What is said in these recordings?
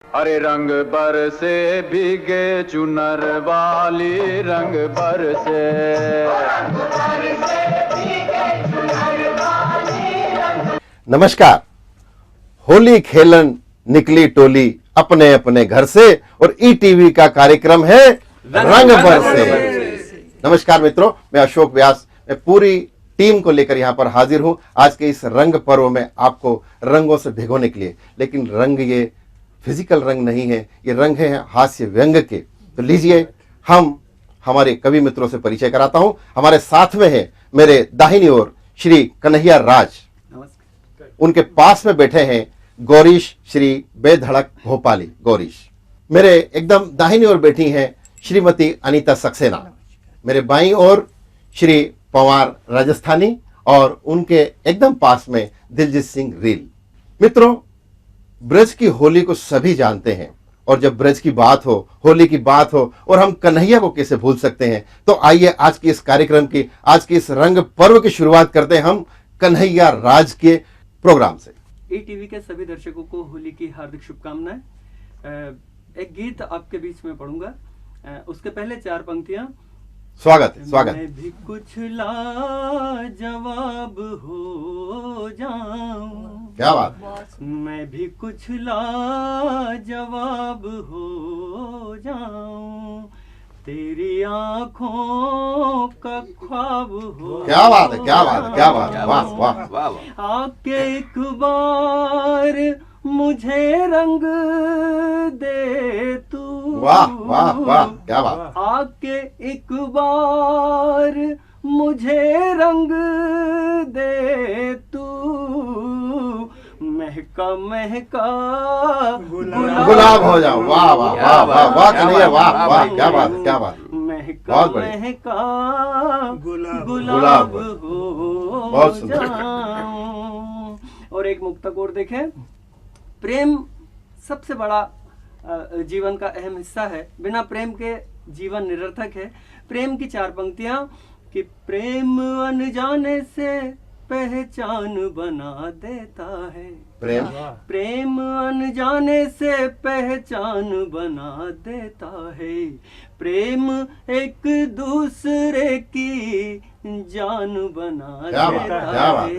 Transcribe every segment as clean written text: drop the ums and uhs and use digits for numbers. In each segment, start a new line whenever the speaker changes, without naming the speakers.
अरे रंग बरसे भीगे चुनर वाली, रंग बरसे
नमस्कार। होली खेलन निकली टोली अपने अपने घर से और ईटीवी का कार्यक्रम है रंग बरसे। नमस्कार मित्रों, मैं अशोक व्यास, मैं पूरी टीम को लेकर यहाँ पर हाजिर हूँ आज के इस रंग पर्व में आपको रंगों से भिगोने के लिए। लेकिन रंग ये फिजिकल रंग नहीं है, ये रंग है हास्य व्यंग के। तो लीजिए हम हमारे कवि मित्रों से परिचय कराता हूँ। हमारे साथ में है मेरे दाहिनी ओर श्री कन्हैया राज, उनके पास में बैठे हैं गौरीश श्री बेधड़क भोपाली गौरीश। मेरे एकदम दाहिनी ओर बैठी हैं श्रीमती अनीता सक्सेना। मेरे बाईं ओर श्री पवार राजस्थानी और उनके एकदम पास में दिलजीत सिंह रील। मित्रों, ब्रज की होली को सभी जानते हैं और जब ब्रज की बात हो, होली की बात हो और हम कन्हैया को कैसे भूल सकते हैं। तो आइए आज की इस कार्यक्रम की, आज की इस रंग पर्व की शुरुआत करते हैं हम कन्हैया राज के प्रोग्राम से।
ईटीवी के सभी दर्शकों को होली की हार्दिक शुभकामनाएं। एक गीत आपके बीच में पढ़ूंगा, उसके पहले 4 पंक्तियां।
स्वागत है, स्वागत।
मैं भी कुछ लाजवाब हो जाऊं,
क्या बात।
मैं भी कुछ लाजवाब हो जाऊं, तेरी आंखों का ख्वाब हो।
क्या बात है, क्या बात है, क्या बात है, वाह वाह वाह।
आके एक बार मुझे रंग दे तू,
वाह वाह वाह, क्या बात।
आके एक बार मुझे रंग दे तू, महका महका
गुलाब हो जाओ। वाह वाह वाह वाह वाह कन्हैया, वाह वाह, क्या बात, क्या बात।
महका महका गुलाब हो जाऊं। और एक मुक्तक और देखें। प्रेम सबसे बड़ा जीवन का अहम हिस्सा है, बिना प्रेम के जीवन निरर्थक है। प्रेम की 4 पंक्तियां कि प्रेम अनजाने से पहचान बना देता है। प्रेम अनजाने से पहचान बना देता है। प्रेम एक दूसरे की जान बना देता है।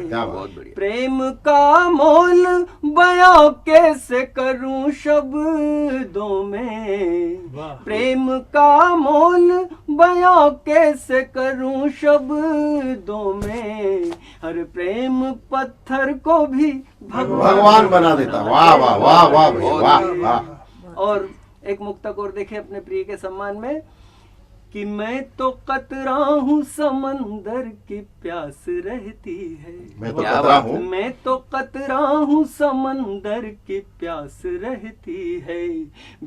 प्रेम का मोल बयां कैसे करूं शब्दों में, प्रेम का मोल बयां कैसे करूं शब्दों में, हर प्रेम पत्थर को भी
भगवान बना देता। वाह वाह वाह वाह वाह वाह।
और एक मुक्तक और देखे अपने प्रिय के सम्मान में कि मैं तो कतरा हूँ समंदर की प्यास रहती है।
मैं तो कतरा हूँ,
मैं तो कतरा हूँ समंदर की प्यास रहती है,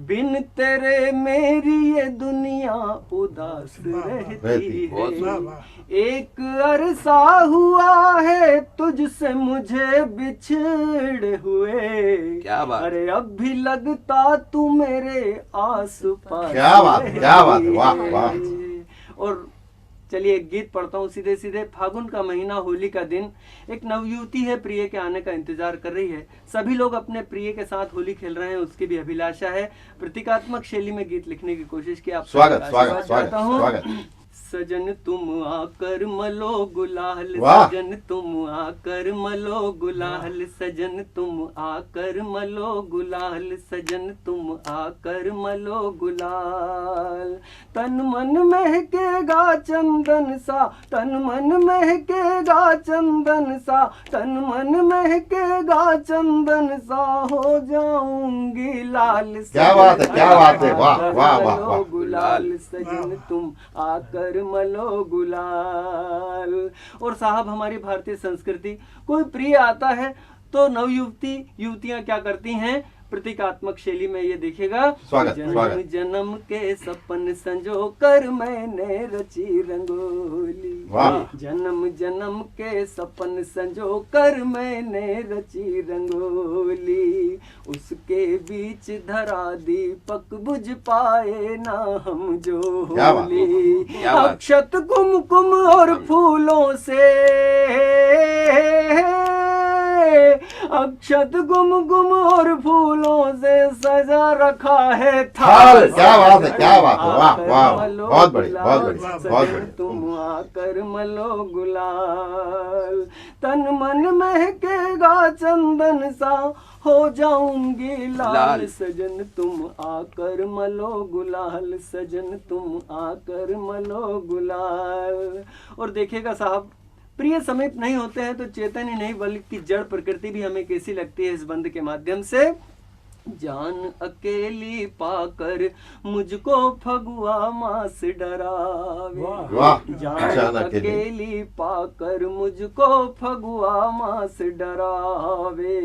बिन तेरे मेरी ये दुनिया उदास रहती है। एक अरसा हुआ है तुझसे मुझे बिछड़े हुए, क्या बात। अरे अब भी लगता तू मेरे आस पास।
क्या बात, क्या बात, वाह वाह।
और चलिए एक गीत पढ़ता हूँ सीधे सीधे। फागुन का महीना, होली का दिन, एक नवयुवती है, प्रिय के आने का इंतजार कर रही है। सभी लोग अपने प्रिय के साथ होली खेल रहे हैं, उसकी भी अभिलाषा है। प्रतीकात्मक शैली में गीत लिखने की कोशिश की। आप
स्वागत स्वागत स्वागत स्वागत।
सजन तुम आकर मलो गुलाल, सजन तुम आकर मलो गुलाल, सजन तुम आकर मलो गुलाल, सजन तुम आकर मलो गुलाल। तन मन महकेगा चंदन सा, तन मन महकेगा चंदन सा, तन मन महकेगा चंदन सा, हो जाऊंगी लाल।
क्या बात है, क्या बात है, वाह वाह वाह।
गुलाल सजन तुम आकर मलो गुलाल। और साहब, हमारी भारतीय संस्कृति, कोई प्रिय आता है तो नवयुवती युवतियां क्या करती हैं, प्रतीकात्मक शैली में ये देखिएगा। जन्म जन्म के सपन संजो कर मैंने रची रंगोली, जन्म जन्म के सपन संजो कर मैंने रची रंगोली, उसके बीच धरा दीपक बुझ पाए ना हम जो होली। अक्षत कुमकुम और फूलों से अक्षत गुमगुम और फूलों से सजा रखा है
थाल।
थाल।
क्या बात है, क्या बात है, वाह
आकर
वाह,
मलो
बहुत बढ़िया, बहुत
गुलाल,
बढ़िया,
सजन
बहुत बढ़िया।
तुम आकर मलो गुलाल, तन मन महकेगा चंदन सा, हो जाऊंगी लाल, सजन तुम आकर मलो गुलाल, सजन तुम आकर मलो गुलाल। और देखिएगा साहब, प्रिय समीप नहीं होते हैं तो चेतन ही नहीं बल्कि जड़ प्रकृति भी हमें कैसी लगती है इस बंद के माध्यम से। जान अकेली पाकर मुझको फगुआ मास डरावे,
वाह,
जान अकेली पाकर मुझको फगुआ मास डरावे,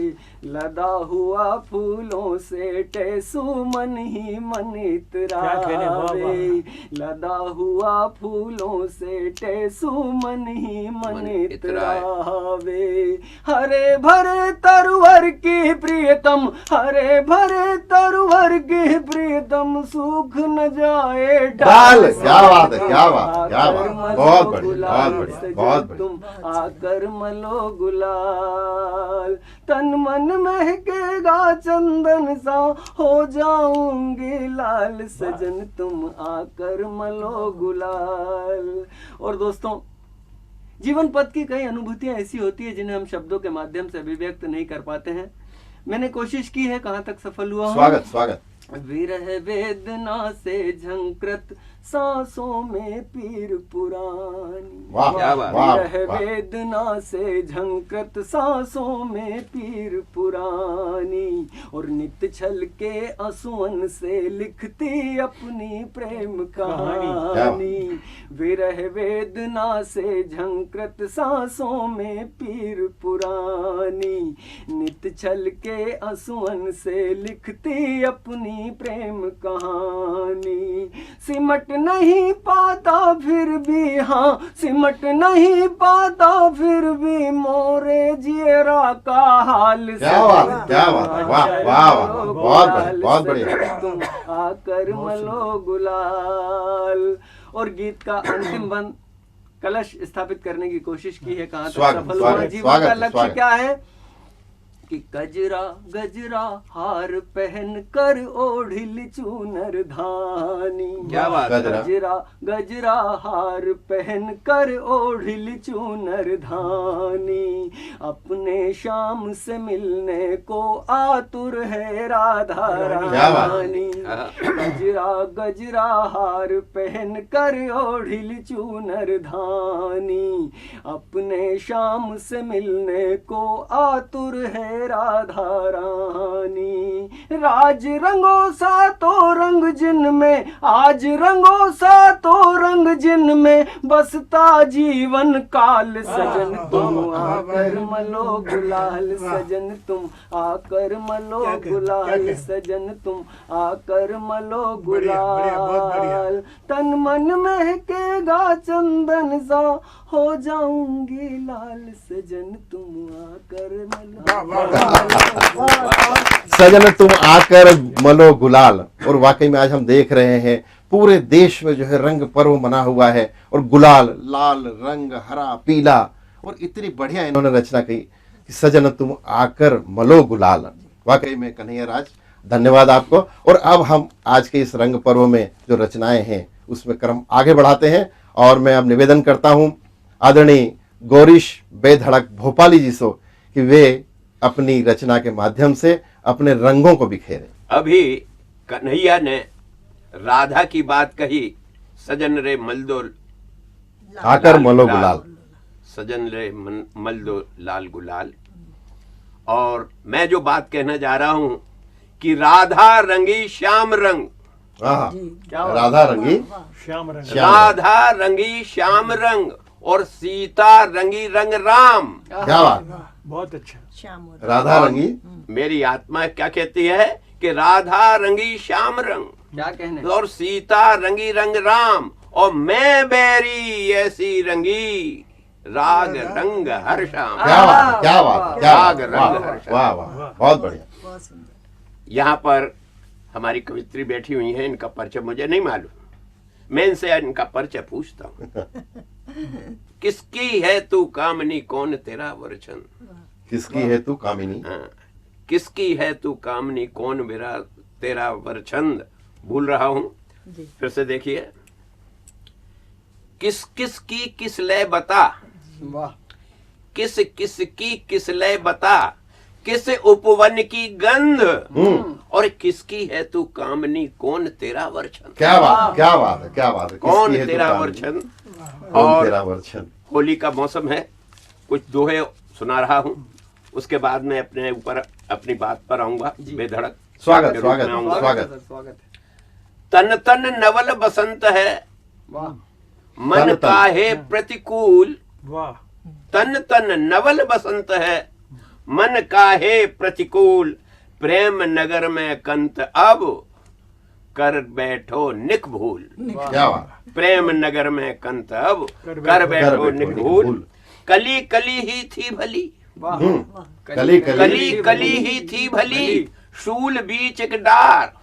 लदा हुआ फूलों से टेसू मन ही मन इतरावे, लदा हुआ फूलों से टेसू मन ही मन इतरावे। हरे भरे तरवर की प्रियतम, हरे भरे तरवर की प्रियतम, सूख न जाए
डाल। क्या बात है, क्या बात, क्या बात, बहुत बढ़िया, बहुत बढ़िया, बहुत बढ़िया।
तुम आकर मलो गुलाल, तन मन महकेगा चंदन सा, हो जाऊंगी लाल, सजन तुम आकर मलो गुलाल। और दोस्तों, जीवन पथ की कई अनुभूतियां ऐसी होती है जिन्हें हम शब्दों के माध्यम से अभिव्यक्त नहीं कर पाते हैं। मैंने कोशिश की है, कहाँ तक सफल हुआ हूं।
स्वागत स्वागत।
विरह वेदना से झंकृत सांसों में पीर पुरानी,
वाह, वाह,
विरह
वाह।
वेदना से झंकृत सांसों में पीर पुरानी, और नित छल के आंसुओं से लिखती अपनी प्रेम कहानी, विरह वेदना से झंकृत सांसों में पीर पुरानी, नित छल के आंसुओं से लिखती अपनी प्रेम कहानी। सिमट नहीं पाता फिर भी, हाँ सिमट नहीं पाता फिर भी, मोरे जियरा का हाल।
क्या बात, क्या बात, वाह वाह वाह, बहुत बढ़िया, बहुत बढ़िया।
तुम आकर मलो गुलाल। और गीत का अंतिम बंद कलश स्थापित करने की कोशिश की है, कहाँ तक सफल हुआ। जीवन का लक्ष्य क्या है कि गजरा गजरा हार पहन कर ओढ़िल चूनर धानी,
क्या बात,
गजरा गजरा हार पहन कर ओढ़िल चूनर धानी, अपने शाम से मिलने को आतुर है राधा रानी, गजरा गजरा हार पहन कर ओढ़िल चूनर धानी, अपने शाम से मिलने को आतुर है राधा रानी। राज रंगो सा तो रंग जिनमें, आज रंगो सा तो रंग जिनमें, बसता जीवन काल, सजन तुम आकर मलो गुलाल, सजन तुम आकर मलो गुलाल, सजन तुम आकर मलो गुलाल, तन मन महकेगा चंदन सा, हो जाऊंगी लाल, सजन तुम आकर मलो।
सजन तुम आकर मलो गुलाल। और वाकई में आज हम देख रहे हैं पूरे देश में जो है रंग पर्व मना हुआ है, और गुलाल, लाल रंग, हरा पीला, और इतनी बढ़िया इन्होंने रचना की कि सजन तुम आकर मलो गुलाल। वाकई में कन्हैया राज, धन्यवाद आपको। और अब हम आज के इस रंग पर्व में जो रचनाएं हैं उसमें क्रम आगे बढ़ाते हैं, और मैं अब निवेदन करता हूं आदरणीय गौरीश बेधड़क भोपाली जी से कि वे अपनी रचना के माध्यम से अपने रंगों को बिखेरे।
अभी कन्हैया ने राधा की बात कही, सजन रे मलदो
आकर मलो गुलाल,
सजन रे मल दो लाल गुलाल। और मैं जो बात कहना जा रहा हूं कि राधा रंगी श्याम रंग,
राधा रंगी
श्याम रंग,
राधा रंगी श्याम रंग, और सीता रंगी रंग राम।
क्या बात,
बहुत अच्छा।
राधा रंगी,
मेरी आत्मा क्या कहती है कि राधा रंगी श्याम रंग,
क्या कहने,
और सीता रंगी रंग राम, और मैं बैरी ऐसी रंगी, राग रंग हर शाम।
क्या बात, क्या बात, क्या
राग
बात,
रंग
वाह
हर शाम।
वाह वाह, बहुत बढ़िया।
यहाँ पर हमारी कवित्री बैठी हुई हैं, इनका परिचय मुझे नहीं मालूम, मैं इनसे इनका परिचय पूछता हूँ। किसकी है तू कामनी, कौन तेरा वरचन,
किसकी है तू कामिनी?
हाँ, किसकी है तू कामनी, कौन मेरा तेरा वरछंद। भूल रहा हूं, फिर से देखिए। किस किस की किस लय बता,
वाह
किस किस की किस लय बता, किस उपवन की गंध, और किसकी है तू कामनी, कौन तेरा वरछंद।
क्या बात, क्या बात है, क्या बात है।
कौन
किसकी है तू
तेरा
कामिनी?
वरछंद।
कौन
और
तेरा वरछंद।
होली का मौसम है, कुछ दोहे सुना रहा हूं, उसके बाद मैं अपने ऊपर अपनी बात पर आऊंगा बेधड़क।
स्वागत
के रूप में
स्वागत
आऊंगा।
स्वागत।
स्वागत है।
तन तन नवल बसंत है,
वाह
मन
तन तन।
काहे प्रतिकूल।
वाह
तन तन नवल बसंत है, मन काहे प्रतिकूल। प्रेम नगर में कंत अब, कर बैठो निक भूल।
क्या बात।
प्रेम नगर में कंत अब, कर बैठो निक भूल। कली कली ही थी भली,
वाह
कली
कली कली ही थी भली, शूल बीच एक डार।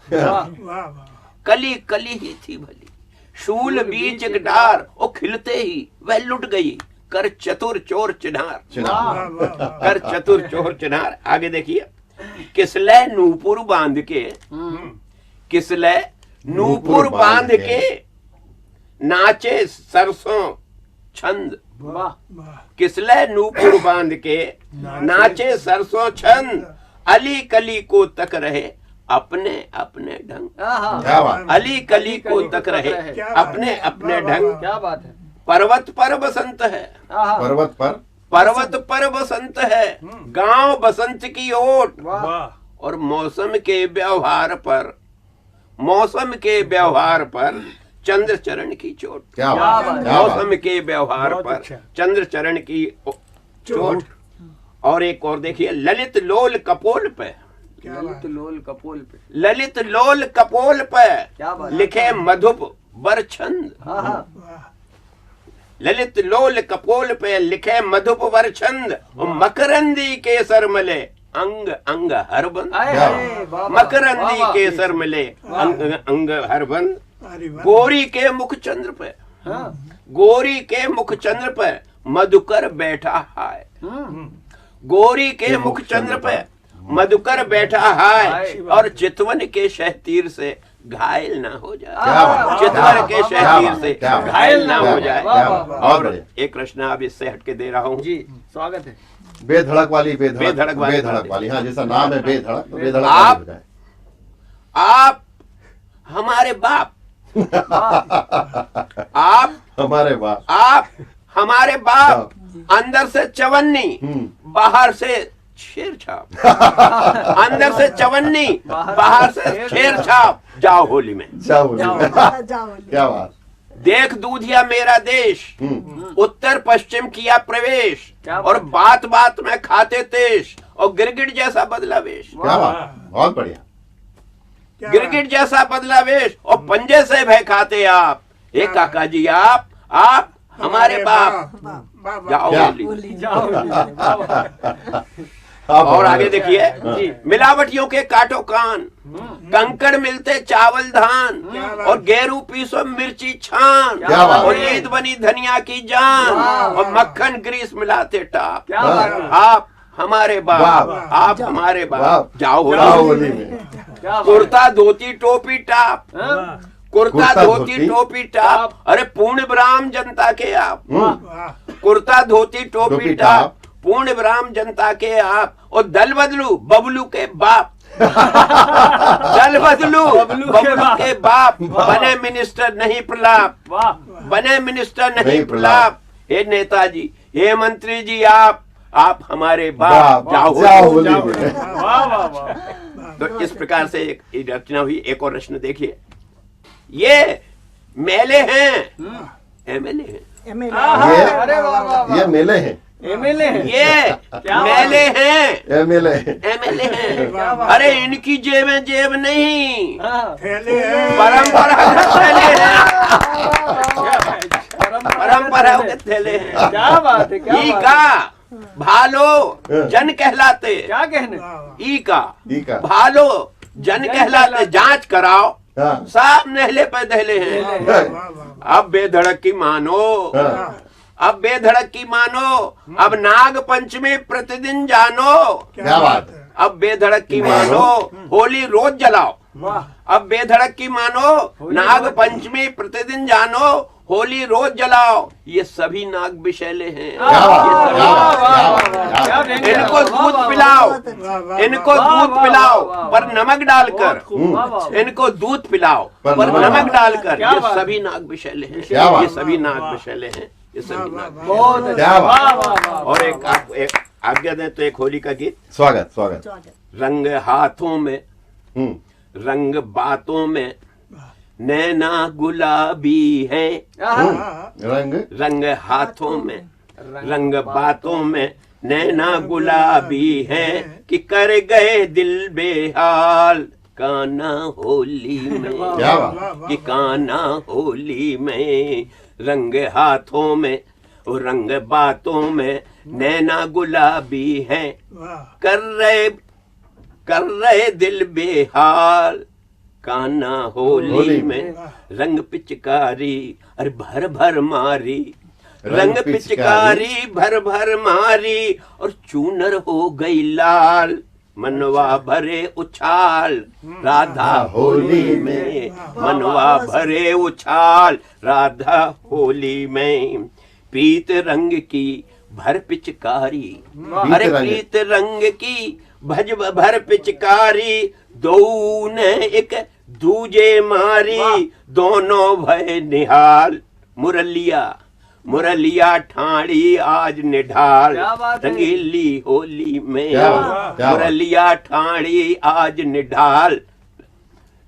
कली कली ही थी भली, शूल बीच एक डार। ओ खिलते ही वह लुट गई, कर चतुर चोर चिन्हार। कर चतुर चोर चिन्हार। आगे देखिए। किसले नूपुर बांध के, किसले नूपुर बांध के, नाचे सरसों छंद।
वाह
किसले नूपुर बांध के, नाचे सरसों छंद। अली कली को तक रहे, अपने अपने ढंग।
क्या बात।
अली कली को तक रहे, अपने अपने ढंग।
क्या बात है।
पर्वत पर बसंत है,
आहा,
पर्वत पर
पर्वत पर बसंत है, गांव बसंत की ओट।
वाह
और मौसम के व्यवहार पर, मौसम के व्यवहार पर चंद्र चरण की चोट।
क्या
क्या
बात,
बात।
क्या बात।
मौसम के व्यवहार पर चंद्र चरण की चोट। और एक और देखिए। ललित लोल कपोल पे,
ललित लोल कपोल पे।
ललित लोल कपोल पे,
क्या बात।
लिखे मधुप बरछंद।
आहा,
ललित लोल कपोल पे, लिखे मधुप वरछंद। और मकरंदी केसर मिले, अंग अंग हरबंद।
आए
क्या
हाय, वाह, वाह,
मकरंदी
वाह, वाह।
केसर मिले, अंग अंग हरबंद। गोरी के मुख चंद्र पे,
हाँ,
गोरी के मुख चंद्र पे, मधुकर बैठा हाय। गोरी के मुख चंद्र पे, मधुकर बैठा हाय। और चितवन के शहतीर से घायल ना हो जाए।
क्या बात।
चितवन के शहतीर से
क्या बात।
घायल ना हो जाए।
वाह, वाह, वाह।
और एक रचना अब इससे हटके दे रहा हूँ।
जी स्वागत है।
बेधड़क वाली, बेधड़क
बेधड़क वाली।
बेधड़क वाली। हाँ, जैसा नाम है बेधड़क, तो बेधड़क
आप-
वाली हो जाए।
आप हमारे बाप, आप
हमारे बाप।
आप हमारे बाप, अंदर से चवन्नी, बाहर से शेर छाप। अंदर से चवन्नी, बाहर से शेर छाप। जाओ होली में।
क्या बोलिए। क्या बात।
देख दूधिया मेरा देश, उत्तर पश्चिम किया प्रवेश।
क्या बात
और बात बात में खाते तेज, और गिरगिट जैसा बदला वेश।
क्या बात, बहुत बढ़िया।
गिरगिट जैसा बदला वेश, और पंजे से भय खाते आप। हे काका जी, आप हमारे बाप। जाओ
क्या?
होली।
जाओ वाह, वाह।
आप
और
हमारे-
आगे देखिए।
जी।
मिलावटियों के काटो कान, कंकड़ मिलते चावल धान। और गेरू पीसो मिर्ची छान।
क्या बात।
और ईद बनी धनिया की जान। और मक्खन ग्रीस मिलाते टाप।
क्या बात है।
आप हमारे बाप,
बाप।
आप हमारे बाप।
बाप।
जाओ
जाओ
होली।
होली में।
क्या बात।
कुर्ता धोती टोपी टाप,
हाँ?
कुर्ता
कुर्ता
धोती
धोती
टोपी टाप। अरे पूर्ण ब्राह्म जनता के आप।
हम्म।
कुर्ता धोती टोपी
टोपी
टाप,
टाप।
पूर्ण ब्राह्म जनता के आप। और दल बदलू बबलू के बाप। दल बदलू
बबलू के
बबलू
बाप।
के बाप। बने मिनिस्टर नहीं प्रलाप,
वाह
बने मिनिस्टर नहीं
नहीं
प्रलाप। हे नेताजी, हे मंत्री जी, आप हमारे बाप।
बाप।
जाओ
जाओ
होली।
होली में।
वाह वाह वाह।
तो इस प्रकार से एक रचना हुई। एक और रचना देखिए। ये मेले हैं, एमएलए हैं।
आहा,
ये-
अरे वाह वाह वाह।
ये मेले हैं,
एमएलए है।
ये
क्या
मेले हैं,
एमएलए हैं।
एमएलए
क्या
हैं।
बात
अरे इनकी जेबें जेब नहीं,
हाँ।
परंपरागत थैले हैं। परंपरागत थैले हैं।
क्या बात है। क्या
ई
बात है।
का भालो जन कहलाते,
क्या कहने।
ई का
ठीक है।
भालो जन कहलाते। जांच कराओ,
हाँ।
सब नहले पे दहले हैं। अब बेधड़क की मानो,
हाँ।
अब बेधड़क की मानो, अब नाग पंचमी प्रतिदिन जानो।
क्या बात है।
अब बेधड़क की मानो, होली रोज जलाओ। अब बेधड़क की मानो, नाग पंचमी प्रतिदिन जानो, होली रोज जलाओ। ये सभी नाग विषैले हैं। इनको दूध पिलाओ, इनको दूध पिलाओ पर नमक डालकर, इनको दूध पिलाओ पर नमक डालकर। ये सभी नाग विषैले हैं, ये सभी नाग विषैले हैं, ये सभी नाग। और एक आज्ञा दें तो एक होली का गीत।
स्वागत स्वागत।
रंग हाथों में, रंग बातों में, नैना गुलाबी है। रंग हाथों में, रंग बातों में, नैना गुलाबी है। कि कर गए दिल बेहाल कान्हा होली में। कि कान्हा होली में। रंग हाथों में और रंग बातों में, नैना गुलाबी है। कर रहे दिल बेहाल कान्हा होली में। रंग पिचकारी अरे भर भर मारी, रंग पिचकारी भर भर मारी। और चूनर हो गई लाल, मनवा भरे उछाल राधा होली में। मनवा भरे उछाल राधा होली में। प्रीत रंग की भर पिचकारी, अरे प्रीत रंग की भर पिचकारी। दो ने एक दूजे मारी, दोनों भय निहाल। मुरलिया मुरलिया ठाणी आज निढाल, रंगीली होली में। मुरलिया ठाणी आज निढाल,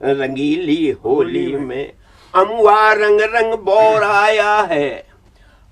रंगीली होली में। अमुआ रंग रंग बोर आया है,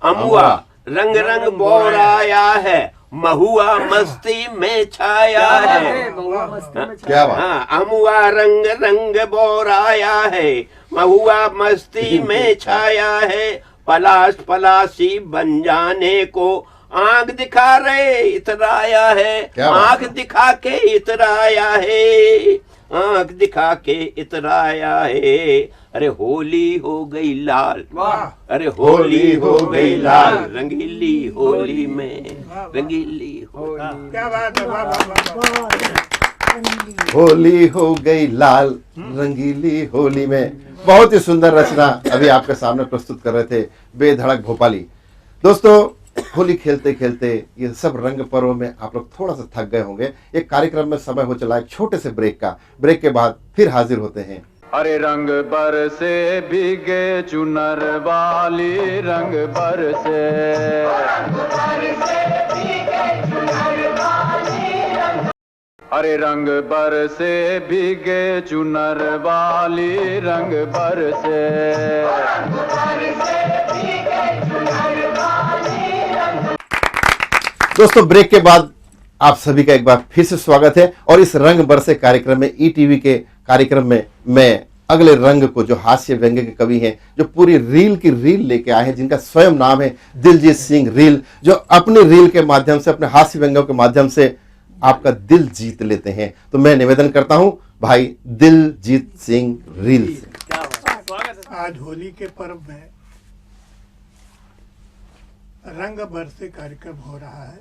अमुआ रंग रंग बोर आया है। महुआ मस्ती में छाया है।
क्या बात।
अमुआ रंग रंग बोर आया है, महुआ मस्ती में छाया है। पलाश पलासी बन जाने को आंख दिखा रहे इतराया है। आंख दिखा के इतराया है, आंख दिखा के इतराया है। अरे होली हो गई लाल, अरे होली हो गई लाल, रंगीली होली में, रंगीली होली।
क्या बात है।
होली हो गई लाल रंगीली होली में। बहुत ही सुंदर रचना अभी आपके सामने प्रस्तुत कर रहे थे बेधड़क भोपाली। दोस्तों, होली खेलते खेलते ये सब रंग पर्व में आप लोग थोड़ा सा थक गए होंगे। एक कार्यक्रम में समय हो चला एक छोटे से ब्रेक का। ब्रेक के बाद फिर हाजिर होते हैं।
अरे रंग बरसे भीगे चुनर वाली, रंग बरसे। अरे रंग बरसे भीगे चुनर वाली, रंग बरसे।
दोस्तों, ब्रेक के बाद आप सभी का एक बार फिर से स्वागत है। और इस रंग बरसे कार्यक्रम में, ईटीवी के कार्यक्रम में, मैं अगले रंग को, जो हास्य व्यंग्य के कवि हैं, जो पूरी रील की रील लेके आए हैं, जिनका स्वयं नाम है दिलजीत सिंह रील, जो अपनी रील के माध्यम से, अपने हास्य व्यंग्यों के माध्यम से आपका दिल जीत लेते हैं। तो मैं निवेदन करता हूं भाई दिलजीत सिंह रील से।
आज होली के पर्व में रंग बरसे कार्यक्रम हो रहा है।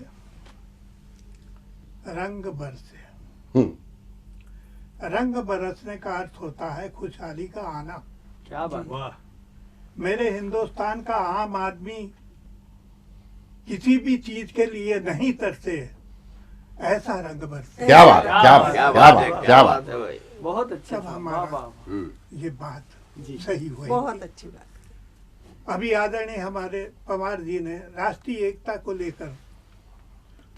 रंग बरसे, रंग बरसने का अर्थ होता है खुशहाली का आना।
क्या बात।
वाह। मेरे हिंदुस्तान का आम आदमी किसी भी चीज के लिए नहीं तरसे, ऐसा रंग बरसे।
क्या बात, क्या बात, क्या बात, क्या बात
है भाई।
बहुत अच्छा
सब
था।
हमारा
वाह,
ये बात सही हुई।
बहुत अच्छी बात।
अभी आदरणीय हमारे पवार जी ने राष्ट्रीय एकता को लेकर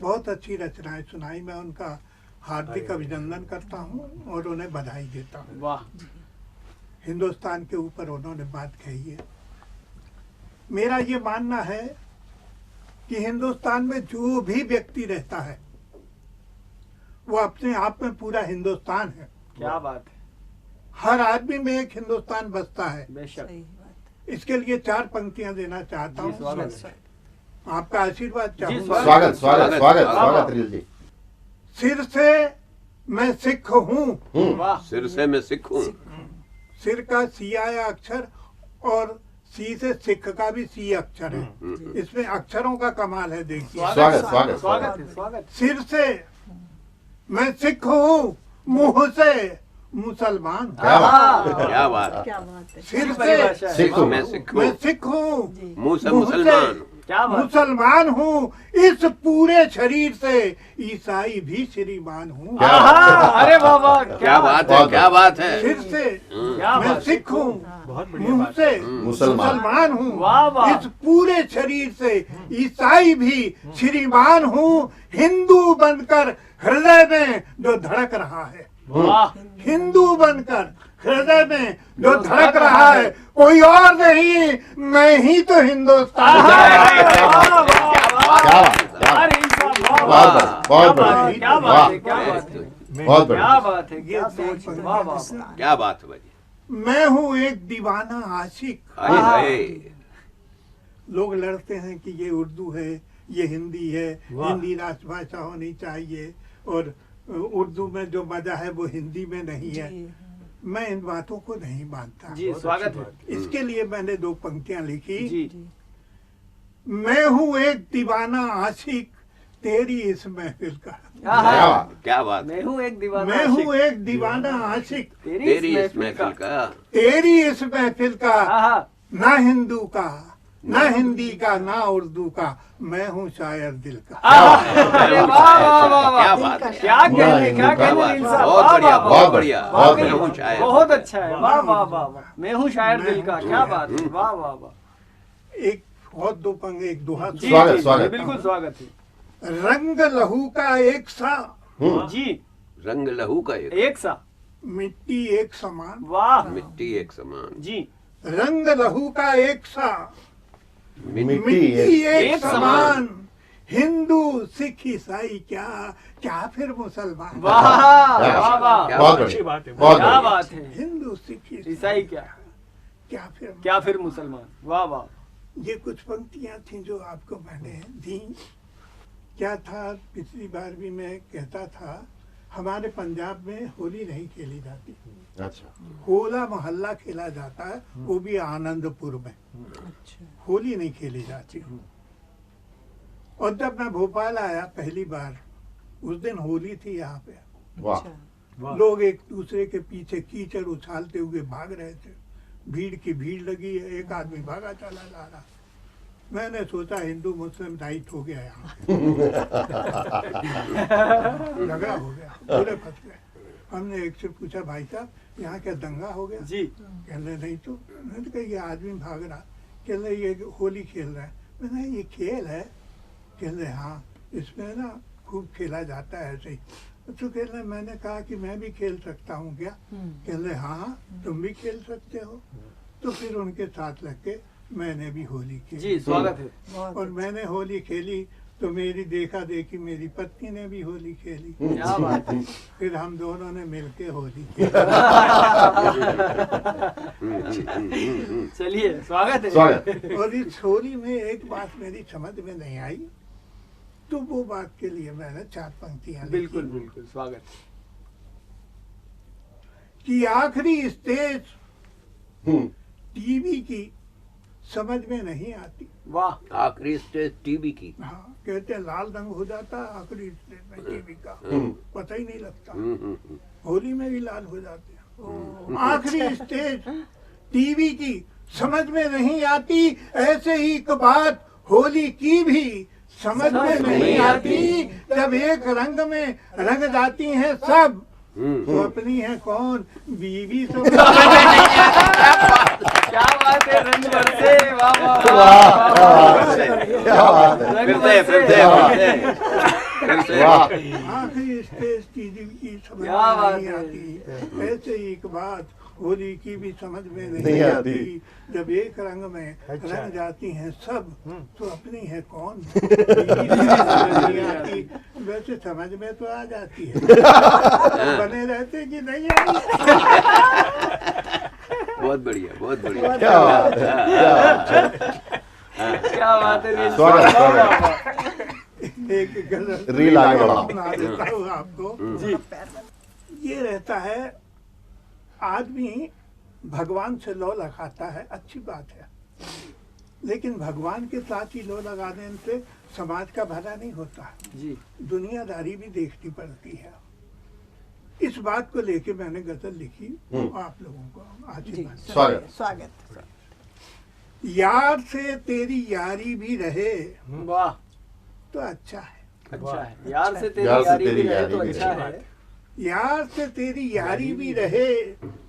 बहुत अच्छी रचनाएं सुनाई। मैं उनका हार्दिक अभिनंदन करता हूं और उन्हें बधाई देता हूं।
वाह।
हिंदुस्तान के ऊपर उन्होंने बात कही है। मेरा ये मानना है कि हिंदुस्तान में जो भी व्यक्ति रहता है वो अपने आप में पूरा हिंदुस्तान है।
क्या बात है।
हर आदमी में एक हिंदुस्तान बसता है।
बेशक।
सही बात।
इसके लिए 4 पंक्तियां देना चाहता
जी,
हूँ।
स्वागत है।
आपका आशीर्वाद चाहूंगा।
स्वागत स्वागत स्वागत स्वागत रील जी।
सिर से मैं सिख हूँ,
वाह।
सिर से मैं सिख हूँ,
सिर का सियाया अक्षर और सी से सिख का भी सी अक्षर है, इसमें अक्षरों का कमाल है। देखिए,
स्वागत स्वागत
स्वागत है, स्वागत।
सिर से मैं सिख हूँ, मुंह से मुसलमान हूँ।
क्या बात
क्या बात।
क्या बात है।
सिर
परिभाषा है।
सिख हूँ।
मैं सिख हूँ,
मैं सिख हूँ,
मुंह से
मुंह से
मुसलमान।
क्या बात।
मुसलमान हूँ, इस पूरे शरीर से ईसाई भी श्रीमान हूँ।
आहा, अरे बाबा
क्या बात है, क्या बात है।
सिर से
क्या
मैं
बात है।
सिख हूँ, मुंह से
मुसलमान।
मुसलमान हूँ,
वाह, वाह।
इस पूरे शरीर से ईसाई भी श्रीमान हूँ। हिंदू बनकर हृदय में जो धड़क रहा है,
वाह,
हिंदू बनकर हृदय में जो धड़क रहा है, कोई और नहीं, मैं ही तो हिंदुस्तान
क्या बात क्या
अरे इंसान, वाह,
बहुत
वाह।
बढ़िया, बहुत
क्या
बढ़िया।
बात है, क्या बात है,
बहुत
क्या
बढ़िया।
बात है, क्या सोच है, वाह वाह वाह।
क्या बात है भाई।
मैं हूँ एक दीवाना आशिक।
हाय हाय।
लोग लड़ते हैं कि ये उर्दू है, ये हिंदी है, हिंदी राष्ट्रभाषा होनी चाहिए और उर्दू में जो मजा है वो हिंदी में नहीं है। मैं इन बातों को नहीं मानता।
जी स्वागत है।
इसके लिए मैंने 2 पंक्तियां लिखी।
जी
मैं हूँ एक दीवाना आशिक तेरी इस महफिल का।
क्या बात
क्या बात।
मैं हूँ एक दीवाना
मैं
आशिक,
हूँ एक दीवाना आशिक
तेरी इस महफिल का।
तेरी इस महफिल का।
आहा,
ना हिंदू का, ना हिंदी का, ना उर्दू का, मैं हूँ शायर दिल का।
अरे वाह वाह वाह वाह।
क्या बात है।
क्या कहने, क्या
क्या
कहने
बात
दिल
है।
साहब,
बहुत
वाह,
बढ़िया,
वाह,
बहुत
वाह।
बढ़िया।
बहुत
मैं हूँ
बढ़िया।
शायर।
बहुत अच्छा है, वाह वाह वाह वाह। मैं हूँ शायर दिल का, क्या बात है, वाह वाह वाह।
एक और 2 पंक्ति, एक दोहा।
जी,
स्वागत,
जी,
स्वागत।
बिल्कुल स्वागत है।
रंग लहू का एक सा,
जी,
रंग लहू का एक,
एक सा,
मिट्टी एक समान।
वाह
मिट्टी एक समान।
जी,
रंग लहू का एक सा,
मिट्टी
मिट्टी
एक
एक समान। हिंदू सिख ईसाई क्या, क्या फिर मुसलमान।
वाह वाह वाह।
क्या
बहुत
बात
बढ़िया,
है।
बहुत
क्या
बढ़िया।
बात है।
हिंदू सिख
ईसाई क्या,
क्या
फिर मुसलमान, वाह वाह।
ये कुछ पंक्तियां थी जो आपको मैंने दी। क्या था, पिछली बार भी मैं कहता था, हमारे पंजाब में होली नहीं खेली जाती,
अच्छा
होला मोहल्ला खेला जाता है, वो भी आनंदपुर में। होली नहीं खेली जाती। और जब मैं भोपाल आया पहली बार, उस दिन होली थी यहाँ पे।
वाह
लोग एक दूसरे के पीछे कीचड़ उछालते हुए भाग रहे थे, भीड़ की भीड़ लगी है, एक आदमी भागा चला जा रहा। मैंने सोचा हिंदू मुस्लिम नाइट हो गया यहाँ, झगड़ा हो गया, पूरे फंस गए। हमने एक से पूछा, भाई साहब यहाँ क्या दंगा हो गया?
जी,
कहने नहीं तो। मैंने कहा ये आदमी भाग रहा, कहने ये होली खेल रहा है। मैंने ये खेल है? कहने हाँ, इसमें ना खूब खेला जाता है ऐसे ही। तो कहने मैंने कहा कि मैं भी खेल सकता हूँ क्या? कहने हाँ तुम भी खेल सकते हो। तो फिर उनके साथ लग के मैंने भी होली खेली।
जी स्वागत है।
और मैंने होली खेली तो मेरी देखा देखी मेरी पत्नी ने भी होली खेली।
क्या बात है।
फिर हम दोनों ने मिलके होली खेली।
चलिए स्वागत है।
स्वागत।
और इस होली में एक बात मेरी समझ में नहीं आई, तो वो बात के लिए मैंने 4 पंक्तियां लिखी।
बिल्कुल बिल्कुल स्वागत।
कि आखिरी स्टेज
हम्म,
टीवी की समझ में नहीं आती।
वाह,
आखिरी स्टेज टीवी की।
हाँ, कहते हैं लाल रंग हो जाता है आखिरी स्टेज में टीवी का, पता ही नहीं लगता। होली में भी लाल हो जाते हैं। आखिरी स्टेज टीवी की समझ में नहीं आती, ऐसे ही एक बात होली की भी समझ में नहीं आती। जब एक रंग में रंग जाती हैं सब, तो अपनी है कौन बीवी सब।
क्या बात है, रंग बरसे, वाह वाह
क्या बात है।
रंग
फिर से
वाह
आखिरी स्टेज टीवी की समझ
क्या
में
बात
नहीं
है।
आती, ऐसे ही एक बात होली की भी समझ में
नहीं
नहीं
आती।
आती। जब एक रंग में रंग जाती हैं सब, तो अपनी है कौन बीवी समझ नहीं आती। वैसे समझ में तो आ जाती है, बने रहते कि नहीं आई।
बहुत बढ़िया, बहुत बढ़िया।
क्या बात है।
क्या बात है।
स्वागत,
वाह,
स्वागत।
वाह, वाह।
एक गलत
रील आगे बढ़ाओ।
बना देता हूँ आपको।
जी,
ये रहता है, आदमी भगवान से लौ लगाता है, अच्छी बात है, लेकिन भगवान के साथ ही लो लगाने से समाज का भला नहीं होता,
जी
दुनियादारी भी देखनी पड़ती है। इस बात को लेके मैंने गजल लिखी, आप लोगों को आशीर्वाद।
स्वागत।
स्वागत।
यार से तेरी यारी भी रहे
वाह,
तो अच्छा है,
अच्छा है। यार से तेरी
यार से
यारी
तेरी
भी रहे
यारी
तो
भी
अच्छा
रहे।
है।
यार से तेरी यारी भी रहे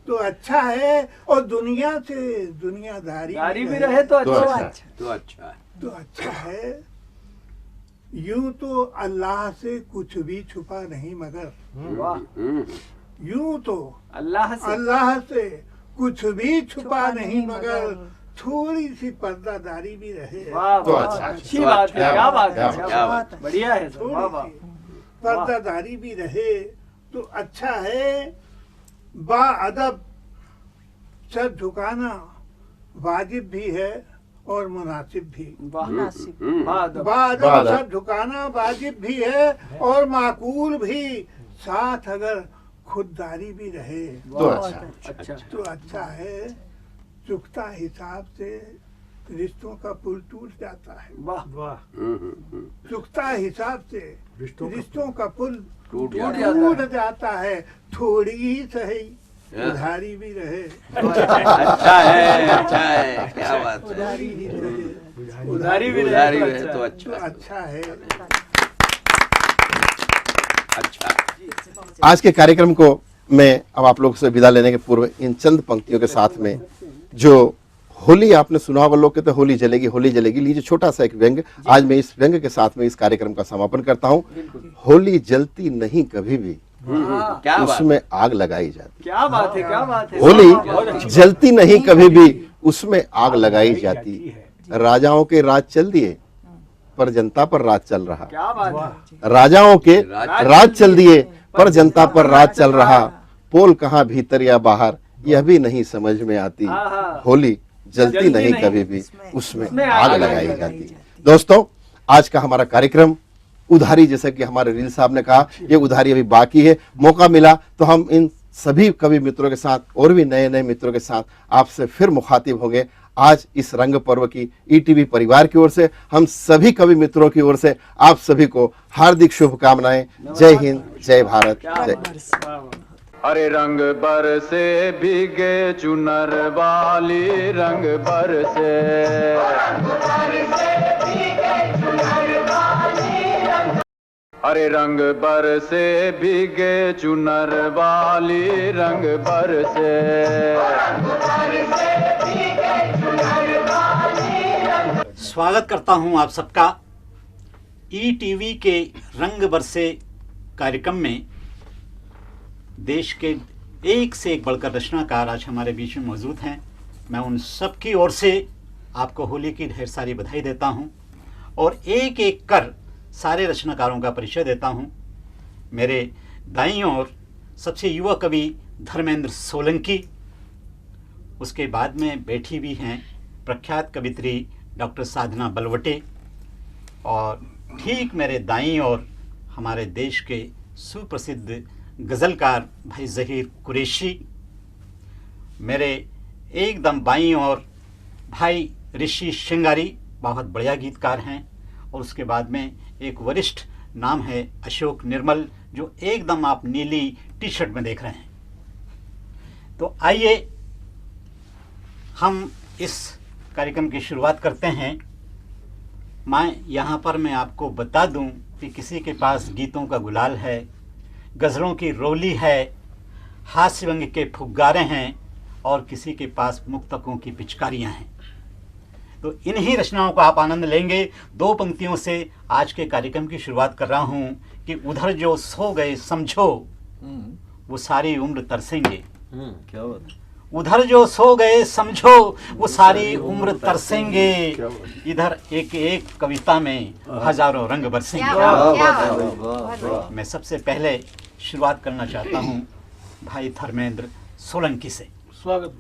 तो अच्छा है, और दुनिया से दुनियादारी
यारी भी रहे तो
तो
अच्छा
अच्छा
है।
है।
तो अच्छा है।
तो अच्छा है। यूं तो अल्लाह से कुछ भी छुपा नहीं, मगर
वाह,
यूं तो
अल्लाह से
अल्लाह से कुछ भी छुपा नहीं, मगर थोड़ी सी पर्दादारी भी रहे।
वाह,
तो
वाह,
अच्छा,
अच्छी
तो
बात
अच्छा,
है, क्या बात
क्या
है,
बात,
क्या
बात
बात, बढ़िया है सर, वाह वाह।
थोड़ी सी पर्दादारी भी रहे तो अच्छा है। बाअदब सर झुकाना वाजिब भी है और मुनासिब भी।
वाह,
मुनासिब।
बात-
बाअदब
बाअदब।
सर झुकाना वाजिब भी है और माकूल भी, साथ अगर खुददारी भी रहे
तो अच्छा है।
अच्छा,
तो अच्छा है। चुकता हिसाब से रिश्तों का पुल टूट जाता है।
वाह,
चुकता हिसाब से रिश्तों का पुल
टूट
टूट जाता है। थोड़ी ही सही उधारी भी रहे।
अच्छा है, अच्छा है, क्या बात है।
उधारी ही सही,
उधारी भी
उधारी
रहे
है तो
तो
अच्छा है।
अच्छा है।
अच्छा है।
आज के कार्यक्रम को मैं अब आप लोग से विदा लेने के पूर्व इन चंद पंक्तियों के साथ में, जो होली आपने सुना होगा, लोग कहते हैं होली जलेगी होली जलेगी, लीजिए छोटा सा एक व्यंग, आज मैं इस व्यंग के साथ में इस कार्यक्रम का समापन करता हूँ। होली जलती नहीं कभी भी,
क्या बात।
उसमें आग लगाई जाती।
क्या बात है, क्या बात है।
होली जलती नहीं कभी भी, उसमें आग लगाई जाती। राजाओं के राज चल दिए पर जनता पर राज चल रहा।
क्या बात है।
राजाओं के राज चल दिए पर जनता पर राज चल रहा। पोल कहाँ भीतर या बाहर यह भी नहीं समझ में आती। होली जलती नहीं कभी भी, उसमें आग लगाई जाती। दोस्तों, आज का हमारा कार्यक्रम उधारी, जैसा कि हमारे रील साहब ने कहा, ये उधारी अभी बाकी है। मौका मिला तो हम इन सभी कवि मित्रों के साथ और भी नए नए मित्रों के साथ आपसे फिर मुखातिब होंगे। आज इस रंग पर्व की ईटीवी परिवार की ओर से, हम सभी कवि मित्रों की ओर से आप सभी को हार्दिक शुभकामनाएं। जय हिंद, जय भारत, जय।
हरे रंग बरसे भीगे चुनर वाली, रंग बरसे हरे रंग बरसे भीगे चुनर वाली, रंग बरसे
स्वागत करता हूं आप सबका ईटीवी के रंग बरसे कार्यक्रम में। देश के एक से एक बढ़कर रचनाकार आज हमारे बीच में मौजूद हैं। मैं उन सब की ओर से आपको होली की ढेर सारी बधाई देता हूं और एक एक कर सारे रचनाकारों का परिचय देता हूं। मेरे दाईं ओर सबसे युवा कवि धर्मेंद्र सोलंकी, उसके बाद में बैठी भी हैं प्रख्यात कवित्री डॉक्टर साधना बलवटे, और ठीक मेरे दाईं ओर हमारे देश के सुप्रसिद्ध गज़लकार भाई ज़हीर कुरैशी। मेरे एकदम बाईं ओर भाई ऋषि श्रृंगारी, बहुत बढ़िया गीतकार हैं, और उसके बाद में एक वरिष्ठ नाम है अशोक निर्मल, जो एकदम आप नीली टी शर्ट में देख रहे हैं। तो आइए हम इस कार्यक्रम की शुरुआत करते हैं। मैं आपको बता दूं कि किसी के पास गीतों का गुलाल है, गज़लों की रोली है, हास्य व्यंग के फुग्गारे हैं, और किसी के पास मुक्तकों की पिचकारियां हैं। तो इन्हीं रचनाओं को आप आनंद लेंगे। दो पंक्तियों से आज के कार्यक्रम की शुरुआत कर रहा हूं कि उधर जो सो गए समझो वो सारी उम्र तरसेंगे।
क्या बात है।
उधर जो सो गए समझो वो सारी उम्र तरसेंगे, इधर एक एक कविता में हजारों रंग बरसेंगे। मैं सबसे पहले शुरुआत करना चाहता हूं भाई धर्मेंद्र सोलंकी से।
स्वागत।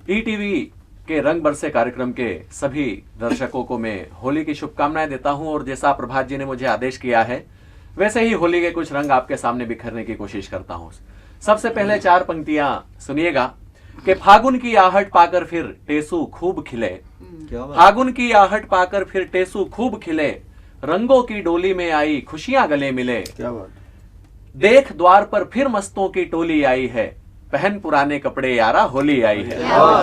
ईटीवी के रंग बरसे कार्यक्रम के सभी दर्शकों को मैं होली की शुभकामनाएं देता हूं, और जैसा प्रभात जी ने मुझे आदेश किया है वैसे ही होली के कुछ रंग आपके सामने बिखरने की कोशिश करता हूं। सबसे पहले चार पंक्तियां सुनिएगा। कि फागुन की आहट पाकर फिर टेसू खूब खिले, फागुन की आहट पाकर फिर टेसू खूब खिले, रंगों की डोली में आई खुशियां गले मिले।
क्या बात।
देख द्वार पर फिर मस्तों की टोली आई है, पहन पुराने कपड़े यारा होली आई है।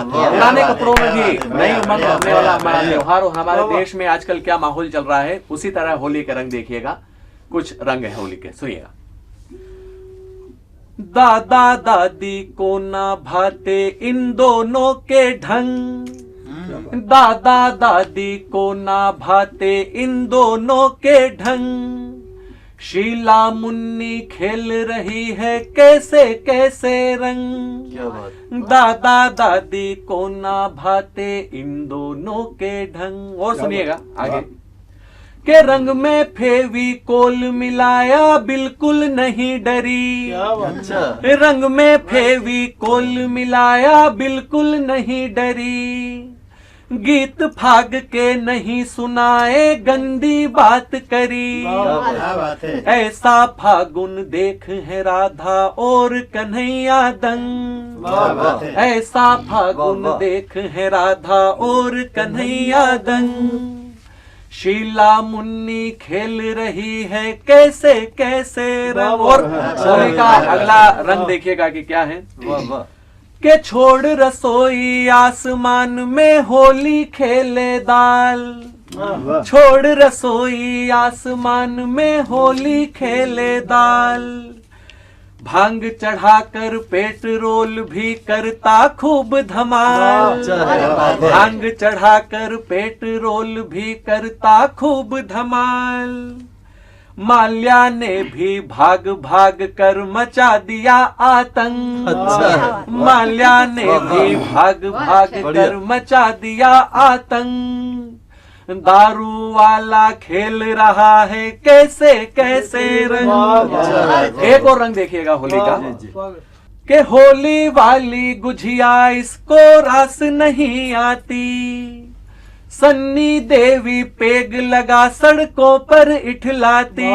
पुराने कपड़ों में भी नई उमंग होने वाला हमारा त्योहार, और हमारे देश में आजकल क्या माहौल चल रहा है, उसी तरह होली के रंग देखिएगा। कुछ रंग है होली के, सुनिएगा। दादा दादी को ना भाते इन दोनों के ढंग, दादा दादी को ना भाते इन दोनों के ढंग, शीला मुन्नी खेल रही है कैसे कैसे रंग, दादा दादी को ना भाते इन दोनों के ढंग। और सुनिएगा आगे, के रंग में फेविकोल मिलाया बिल्कुल नहीं डरी, रंग में फेविकोल मिलाया बिल्कुल नहीं डरी, गीत फाग के नहीं सुनाए गंदी बात करी, ऐसा फागुन देख है राधा और कन्हैया दंग, ऐसा फागुन देख है राधा और कन्हैया दंग, शीला मुन्नी खेल रही है कैसे कैसे रंग। और होली का अगला रंग देखिएगा कि क्या है, के छोड़ रसोई आसमान में होली खेले दाल, छोड़ रसोई आसमान में होली खेले दाल, भांग चढ़ाकर पेट्रोल भी करता खूब धमाल, भांग चढ़ाकर पेट्रोल भी करता खूब धमाल, माल्या ने भी भाग भाग कर मचा दिया आतंक, माल्या ने भी भाग भाग कर मचा दिया आतंक, दारू वाला खेल रहा है कैसे कैसे रंग। एक और रंग देखिएगा होली का, कि होली वाली गुझिया इसको रास नहीं आती, सन्नी देवी पेग लगा सड़कों पर इठलाती,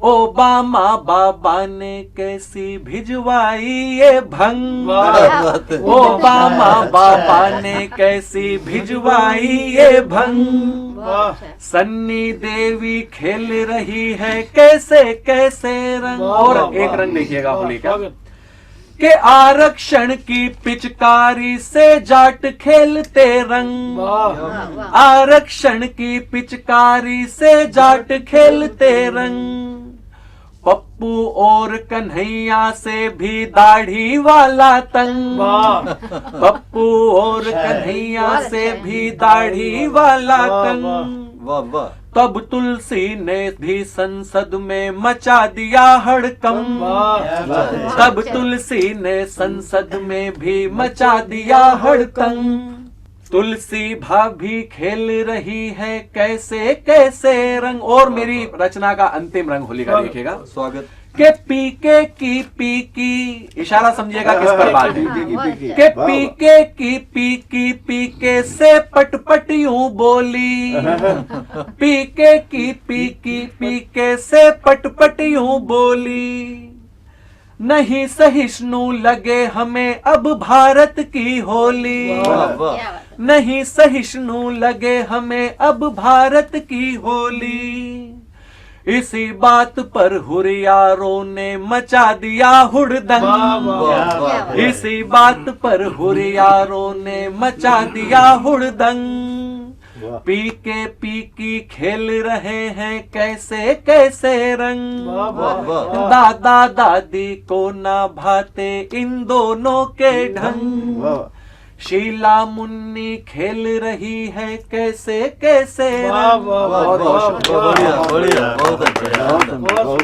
ओबामा बाबा ने कैसी भिजवाई ये भंग, ओबामा बाबा ने कैसी भिजवाई ये भंग, सन्नी देवी खेल रही है कैसे कैसे रंग। और एक रंग देखिएगा होली का, के आरक्षण की पिचकारी से जाट खेलते रंग, आरक्षण की पिचकारी से जाट खेलते रंग, पप्पू और कन्हैया से भी दाढ़ी वाला तंग, पप्पू और कन्हैया से भी दाढ़ी वाला तंग, तब तुलसी ने भी संसद में मचा दिया हड़कंप, तब तुलसी ने संसद में भी मचा दिया हड़कंप, तुलसी भाभी खेल रही है कैसे कैसे रंग। और मेरी रचना का अंतिम रंग होली का देखिएगा, स्वागत, के पीके की पीकी, इशारा समझिएगा किस पर बात है, के पीके की पीकी पीके से पटपट यूं बोली, पीके की पीकी पीके से पटपट यूं बोली, नहीं सहिष्णु लगे हमें अब भारत की होली, नहीं सहिष्णु लगे हमें अब भारत की होली, इसी बात पर हुरियारों ने मचा दिया हुड़दंग, इसी बात पर हुरियारों ने मचा दिया हुड़दंग, पीके पीकी खेल रहे हैं कैसे कैसे रंग, दादा दादी को ना भाते इन दोनों के ढंग, शीला मुन्नी खेल रही है कैसे कैसे रंग।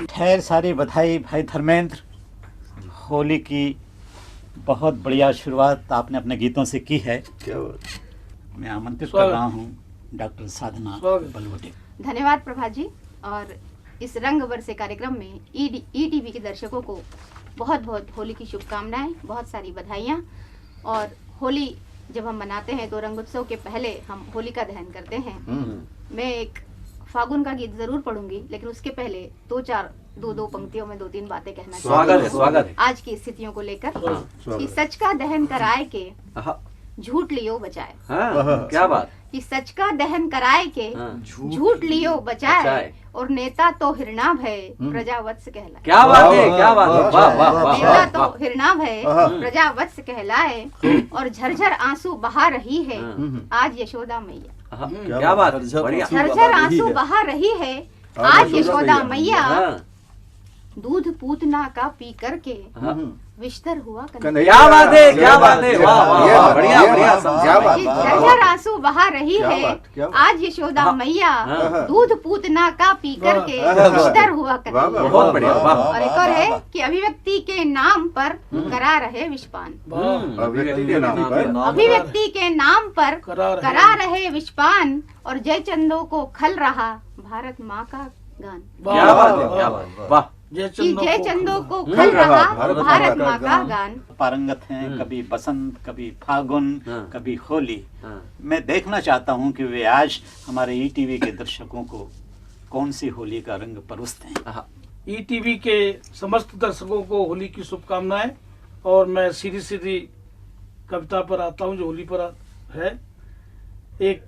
ढेर सारी बधाई भाई धर्मेंद्र, होली की बहुत बढ़िया शुरुआत आपने अपने गीतों से की है। मैं आमंत्रित कर रहा हूँ डॉक्टर साधना बलवटे।
धन्यवाद प्रभा जी। और इस रंग बरसे कार्यक्रम में ईटीवी के दर्शकों को बहुत बहुत होली की शुभकामनाएं, बहुत सारी बधाइयाँ। और होली जब हम मनाते हैं तो रंगोत्सव के पहले हम होली का दहन करते हैं। मैं एक फागुन का गीत जरूर पढ़ूंगी, लेकिन उसके पहले 2-4 दो पंक्तियों में 2-3 बातें कहना
स्वागत है, स्वागत है।
आज की स्थितियों को लेकर कि सच का दहन कराए के
हाँ,
झूठ लियो बचाए,
हाँ, क्या बात।
कि सच का दहन कराए के झूठ लियो बचाए, और नेता तो हिरणा भय प्रजा वत्स कहलाए।
क्या बात है, क्या बात है, वाह वाह वाह
नेता
वाह,
तो
वाह।
हिरणा भय प्रजा वत्स कहलाए, और झरझर आंसू बहा रही है आज यशोदा मैया।
हाँ, क्या बात है, बढ़िया।
झरझर आंसू बहा रही है आज यशोदा मैया,
हाँ,
दूध पूतना का पी करके
हाँ।
विस्तर हुआ कन्हैया।
क्या बात है, क्या बात है, वाह वाह वाह, बढ़िया बढ़िया समझा।
कि झरझर आंसू बहा रही है आज यशोदा मैया, दूध पूतना का पी करके विस्तर हुआ कन्हैया।
बहुत बढ़िया, वाह।
और एक और है कि अभिव्यक्ति के नाम पर करा रहे विषपान,
अभिव्यक्ति के नाम पर
अभिव्यक्ति के नाम पर करा रहे विषपान, और जय चंदो को खल रहा भारत माँ का गान।
क्या बात है, क्या बात है, वाह।
कि जय चंदो को खल रहा भारत माँ का गान।
पारंगत हैं, कभी बसंत, कभी फागुन, कभी होली। मैं देखना चाहता हूं कि वे आज हमारे ईटीवी के दर्शकों को कौन सी होली का रंग परोसते हैं।
ईटीवी के समस्त दर्शकों को होली की शुभकामनाएं। और मैं सीधी सीधी कविता पर आता हूं जो होली पर है। एक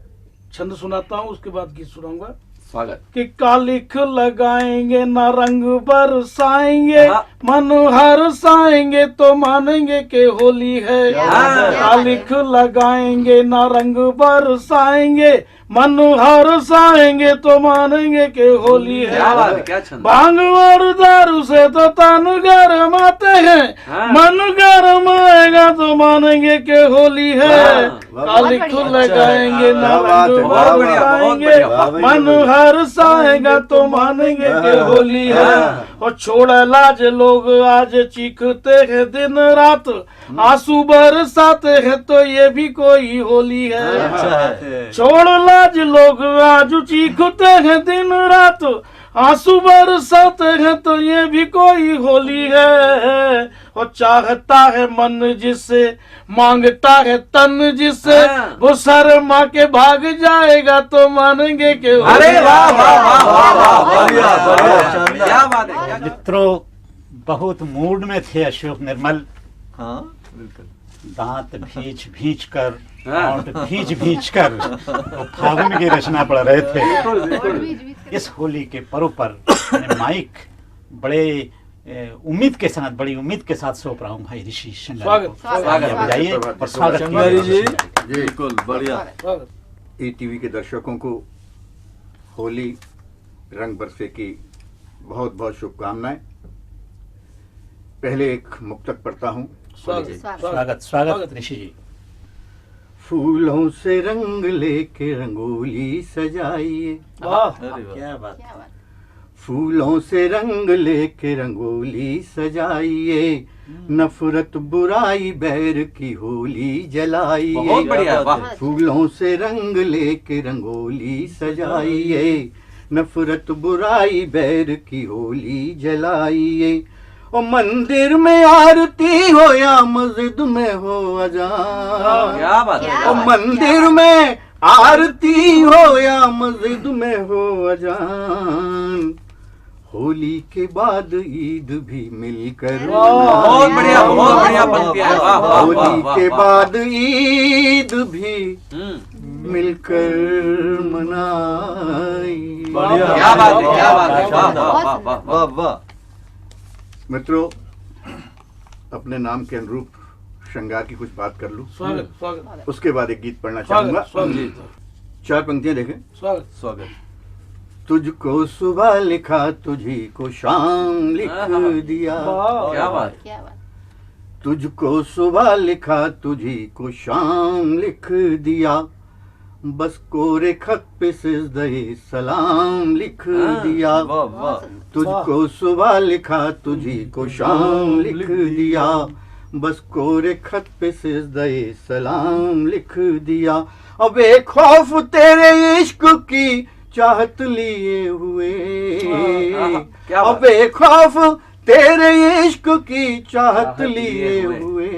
छंद सुनाता हूं, उसके बाद गीत सुनाऊंगा।
स्वागत।
कि कालिख लगाएंगे ना रंग बरसाएंगे, मन हरसाएंगे तो मानेंगे के होली है। कालिख लगाएंगे ना रंग बरसाएंगे, मन हरसाएंगे तो मानेंगे के होली है।
क्या बात है, क्या छंद।
भांग और दारू से तो तन गरमाते हैं, मन गरमाएगा तो मानेंगे के होली है। कालिख लगाएंगे ना रंग बरसाएंगे, मन हरसाएगा तो मानेंगे के होली है। और छोड़ लाज लोग आज चीखते हैं दिन रात, आंसू बरसाते हैं तो ये भी कोई होली है। छोड़ लाज लोग आज चीखते हैं दिन रात, आंसू बरसाते हैं तो ये भी कोई होली है। और चाहता है मन जिससे, मांगता है तन जिससे, वो शर्मा के भाग जाएगा तो मानेंगे के होली।
अरे वाह वाह वाह वाह वाह, बढ़िया बढ़िया, क्या बात है, क्या।
मित्रों, बहुत मूड में थे अशोक निर्मल।
हाँ बिल्कुल।
दांत भींच भींच कर, होंठ भींच भींच कर वो फागुन की रचना पढ़ रहे थे। इस होली के पर्व पर मैं माइक बड़े उम्मीद के साथ, बड़ी उम्मीद के साथ सौंप रहा हूँ भाई ऋषि
स्वागत,
स्वागत बजाइए और स्वागत
जी
बिल्कुल बढ़िया।
ईटीवी के दर्शकों को होली रंग बरसे की बहुत बहुत शुभकामनाएं। पहले एक मुक्तक पढ़ता हूँ।
स्वागत स्वागत ऋषि जी।
फूलों से रंग लेके रंगोली सजाइए,
क्या बात।
फूलों से रंग लेके रंगोली सजाइए, नफरत बुराई बैर की होली जलाइए।
बहुत बढ़िया, वाह।
फूलों से रंग लेके रंगोली सजाइए, नफरत बुराई बैर की होली जलाइए। और मंदिर में आरती हो या मस्जिद में हो अजान,
क्या बात है।
और मंदिर में आरती हो या मस्जिद में हो अजान, होली के बाद ईद भी मिलकर
बहुत बढ़िया, बहुत बढ़िया पंक्तियां हैं, वाह वाह वाह
होली
वाह,
के
वाह।
बाद ईद भी मिलकर मनाई।
क्या बात है, क्या बात है, वाह वाह वाह वाह वाह वाह।
मित्रों, अपने नाम के अनुरूप श्रृंगार की कुछ बात कर लूं।
स्वागत स्वागत
उसके बाद एक गीत पढ़ना चाहूंगा। चार पंक्तियां देखें।
स्वागत
स्वागत।
तुझको सुबह लिखा तुझी को शाम लिख दिया,
क्या बात।
क्या बात।
तुझको सुबह लिखा तुझी को शाम लिख दिया, बस कोरे खत पे सिजदे सलाम लिख दिया।
वाह वाह।
तुझको सुबह लिखा तुझी को शाम लिख दिया, बस कोरे खत पे सिजदे सलाम लिख दिया। अब एक खौफ तेरे इश्क की चाहत लिए हुए, अब एक खौफ तेरे इश्क की चाहत लिए हुए,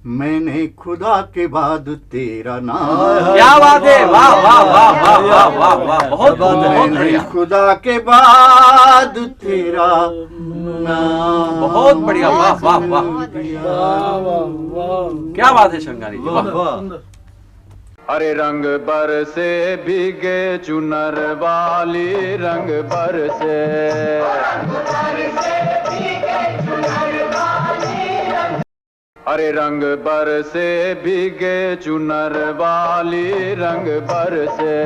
मैंने खुदा के बाद तेरा नाम
क्या बात है, वाह वाह वाह वाह वाह वाह वाह, बहुत बहुत
मैंने
बढ़िया,
खुदा के बाद तेरा नाम
बहुत बढ़िया, वाह वाह वाह,
बहुत बढ़िया।
क्या बात है शंगारी जी, वाह।
हरे रंग बरसे भीगे चुनर वाली रंग बरसे हरे रंग बरसे भीगे चुनर वाली रंग बरसे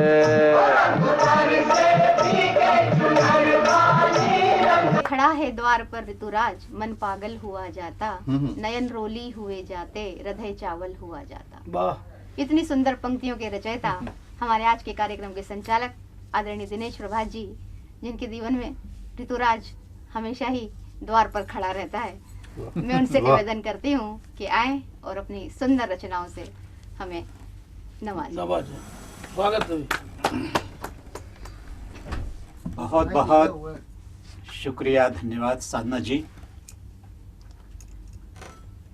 खड़ा है द्वार पर ऋतुराज, मन पागल हुआ जाता, नयन रोली हुए जाते, हृदय चावल हुआ जाता। इतनी सुंदर पंक्तियों के रचयिता हमारे आज के कार्यक्रम के संचालक आदरणीय दिनेश प्रभात जी, जिनके जीवन में ऋतुराज हमेशा ही द्वार पर खड़ा रहता है। मैं उनसे निवेदन करती हूँ कि आए और अपनी सुंदर रचनाओं से हमें नवाजें।
स्वागत है।
बहुत बहुत शुक्रिया, धन्यवाद साधना जी।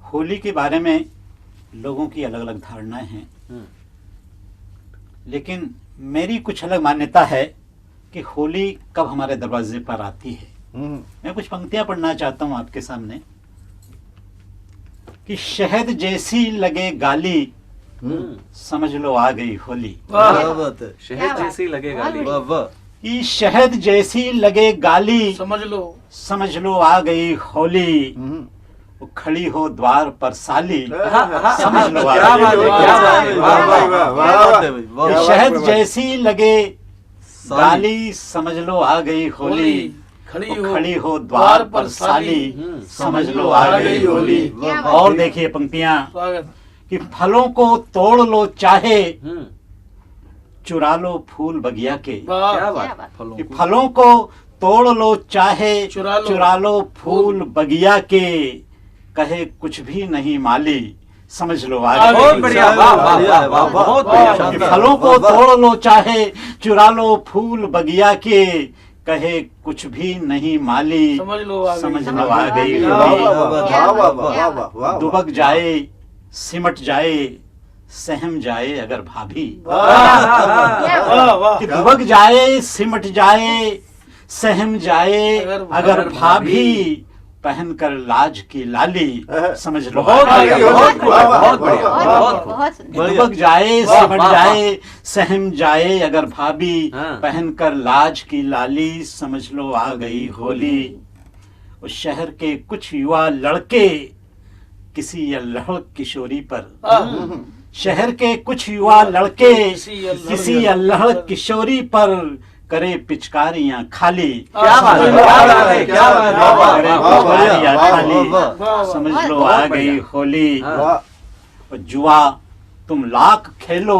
होली के बारे में लोगों की अलग अलग धारणाएं हैं, लेकिन मेरी कुछ अलग मान्यता है कि होली कब हमारे दरवाजे पर आती है। मैं कुछ पंक्तियां पढ़ना चाहता हूं आपके सामने कि शहद जैसी लगे गाली, समझ लो आ गई होली।
शहद जैसी लगे गाली,
कि शहद जैसी लगे गाली,
समझ लो
आ गई होली। वो खड़ी हो द्वार पर साली, समझ लो
क्या बात है, क्या बात है, वाह वाह वाह।
कि शहद जैसी लगे गाली, समझ लो आ गई होली। खड़ी हो द्वार पर साली, समझ लो आ गई होली। और देखिए पंक्तियां कि फलों को तोड़ लो चाहे, चुरा लो फूल बगिया के।
क्या बात,
कि फलों को तोड़ लो चाहे, चुरा लो फूल बगिया के, कहे कुछ भी नहीं माली, समझ लो आ गई।
बहुत बढ़िया, वाह वाह वाह, बहुत बढ़िया।
कि फलों को तोड़ लो चाहे, चुरा लो फूल बगिया के, कहे कुछ भी नहीं माली, समझ लो आ गई होली। दुबक जाए सिमट जाए, सहम जाए अगर भाभी। कि दुबक जाए सिमट जाए, सहम जाए अगर भाभी, पहन कर लाज की लाली, समझ लो
बहुत
आ गई
बढ़िया, बहुत
होली।
बढ़िया।
दुबक जाए सिमट जाए, सहम जाए अगर भाभी, पहन कर लाज की लाली, समझ लो आ गई होली। उस शहर के कुछ युवा लड़के किसी अल्लड़ किशोरी पर, शहर के कुछ युवा लड़के किसी अल्लड़ किशोरी पर, करे पिचकारियां खाली।
क्या बात है, क्या बात है, क्या बात है,
करे पिचकारियां खाली, समझ लो आ गई होली। और जुआ तुम लाख खेलो,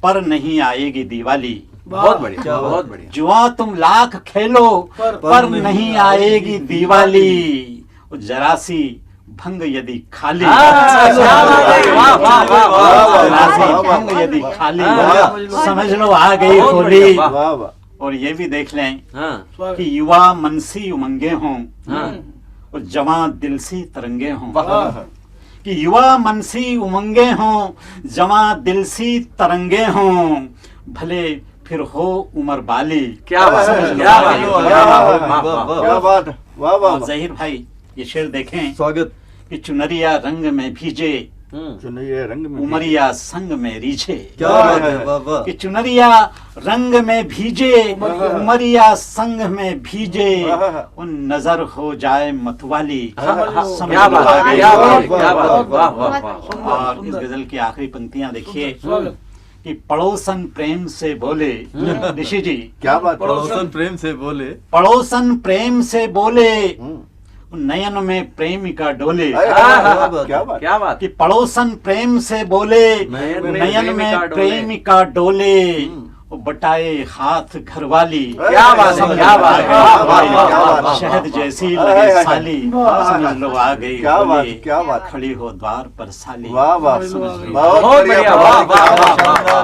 पर नहीं आएगी दिवाली।
बहुत बढ़िया, बहुत बढ़िया।
जुआ तुम लाख खेलो, पर नहीं आएगी दिवाली। और जरा सी भंग यदि खाली, भंग यदि खाली, समझ लो आ गई होली। और ये भी देख लें कि युवा मनसी उमंगे हों, और जवां दिल सी तरंगे हों। कि युवा मनसी उमंगे हों, जवां दिल सी तरंगे हों, भले फिर हो उमर बाली।
क्या बात है, क्या बात,
वाह वाह।
जहीर भाई ये शेर देखें,
स्वागत।
कि चुनरिया रंग में भीजे,
चुनरिया रंग में
उमरिया संग में रीझे।
क्या बात है, वाह वाह।
कि चुनरिया रंग में भीजे, उमरिया संग में भीजे, उन नजर हो जाए मतवाली, समझ
क्या
लो आ
बात,
गई
क्या
होली।
बात, क्या बात, वाह वाह वाह।
और इस गजल की आखिरी पंक्तियां देखिए कि पड़ोसन प्रेम से बोले, ऋषि जी
क्या बात।
पड़ोसन प्रेम से बोले,
पड़ोसन प्रेम से बोले, नयन में प्रेमिका डोले।
क्या बात।
क्या बात,
कि पड़ोसन प्रेम से बोले, नयन में प्रेमिका डोले, वो बटाए हाथ घरवाली।
क्या बात है, क्या बात है, वाह, वाह, वाह।
शहद जैसी लगे साली, समझ लो आ गई
क्या बात,
होली।
क्या बात।
खड़ी हो द्वार पर साली।
वाह वाह।
समझ लो।
बहुत बढ़िया, वाह वाह वाह वाह।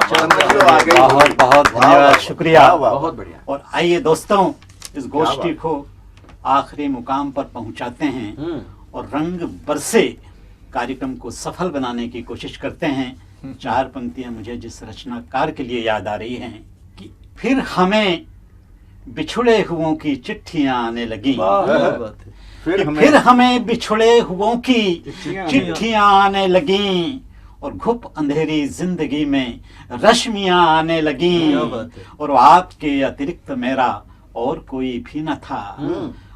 बहुत बहुत धन्यवाद, शुक्रिया।
बहुत बढ़िया।
और आइए दोस्तों, इस गोष्ठी को आखिरी मुकाम पर पहुंचाते हैं और रंग बरसे कार्यक्रम को सफल बनाने की कोशिश करते हैं। 4 पंक्तियां मुझे जिस रचनाकार के लिए याद आ रही हैं कि फिर हमें बिछुड़े हुओं की चिट्ठियां आने लगी, फिर हमें बिछुड़े हुओं की चिट्ठियां आने लगी और घुप अंधेरी जिंदगी में रश्मियां आने लगी और आपके अतिरिक्त मेरा और कोई भी न था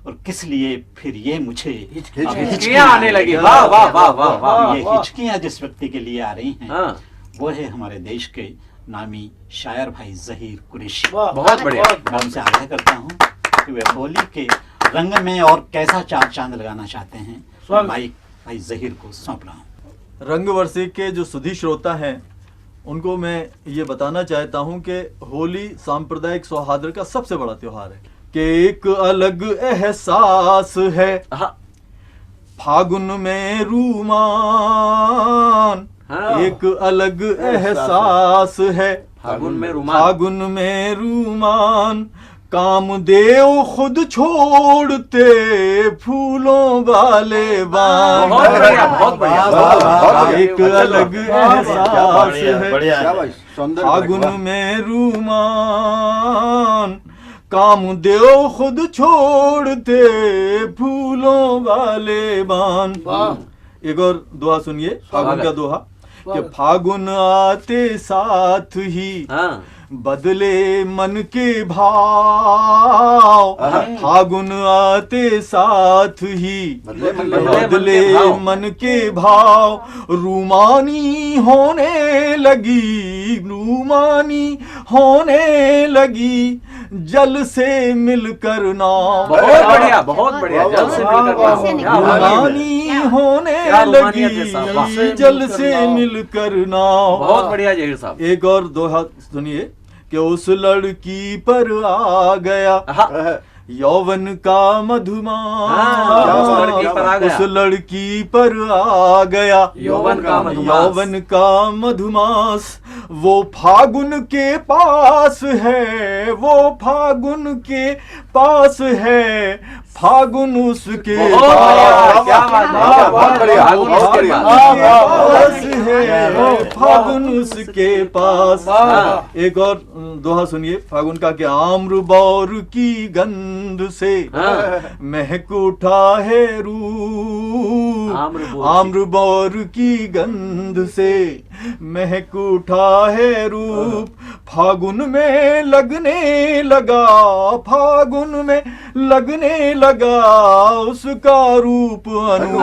और किस लिए फिर ये मुझे
हिचकियां आने लगी। वाह वाह वाह वाह वाह।
ये हिचकियां जिस व्यक्ति के लिए आ रही हैं वो है हमारे देश के नामी शायर भाई जहीर कुरैशी।
बहुत बढ़िया।
मैं उनसे आग्रह करता हूँ कि वे होली के रंग में और कैसा चार चांद लगाना चाहते हैं। माइक भाई जहीर को सौंप रहा हूँ।
रंगवर्षी के जो सुधी श्रोता हैं उनको मैं ये बताना चाहता हूँ कि होली सांप्रदायिक सौहार्द का सबसे बड़ा त्योहार है कि एक अलग एहसास है फागुन में रूमान, एक अलग एहसास है
फागुन में रूमान,
कामदेव खुद छोड़ते फूलों वाले बाण।
बहुत बढ़िया, बहुत बढ़िया।
एक अलग एहसास है फागुन में रूमान, कामदेव खुद छोड़ते फूलों वाले बाण। एक और दोहा सुनिए, फागुन का दोहा कि फागुन आते साथ ही बदले मन के भाव, फागुन आते साथ ही बदले मन के भाव, रूमानी होने लगी, रूमानी होने लगी, जल से मिलकर नाव।
बहुत बढ़िया, बहुत बढ़िया। जल से मिलकर
रूमानी होने लगी, जल से मिलकर नाव।
बहुत बढ़िया जहीर साहब।
एक और दोहा सुनिए कि उस लड़की पर आ गया यौवन का मधुमास, उस लड़की पर आ गया यौवन का मधुमास, वो फागुन के पास है, वो फागुन के पास है, फागुन उसके पास है, फागुन उसके पास। एक और दोहा सुनिए फागुन का कि आम्र बौर की गंध से महक उठा है रूप, आम्र बौर की गंध से महक उठा है रूप, फागुन में लगने लगा, फागुन में लगने लगा उसका रूप अनूप।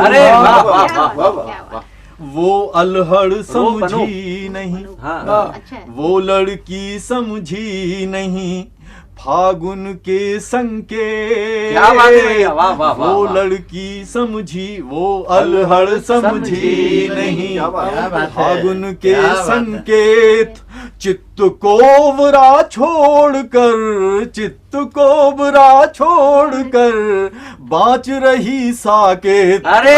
वो अल्हड़ समझी नहीं, वो लड़की समझी नहीं फागुन के संकेत, वो लड़की समझी, वो अल्हड़ समझी नहीं फागुन के संकेत, चित्त कोबरा छोड़कर, चित्त कोबरा छोड़कर बाँच रही साकेत।
अरे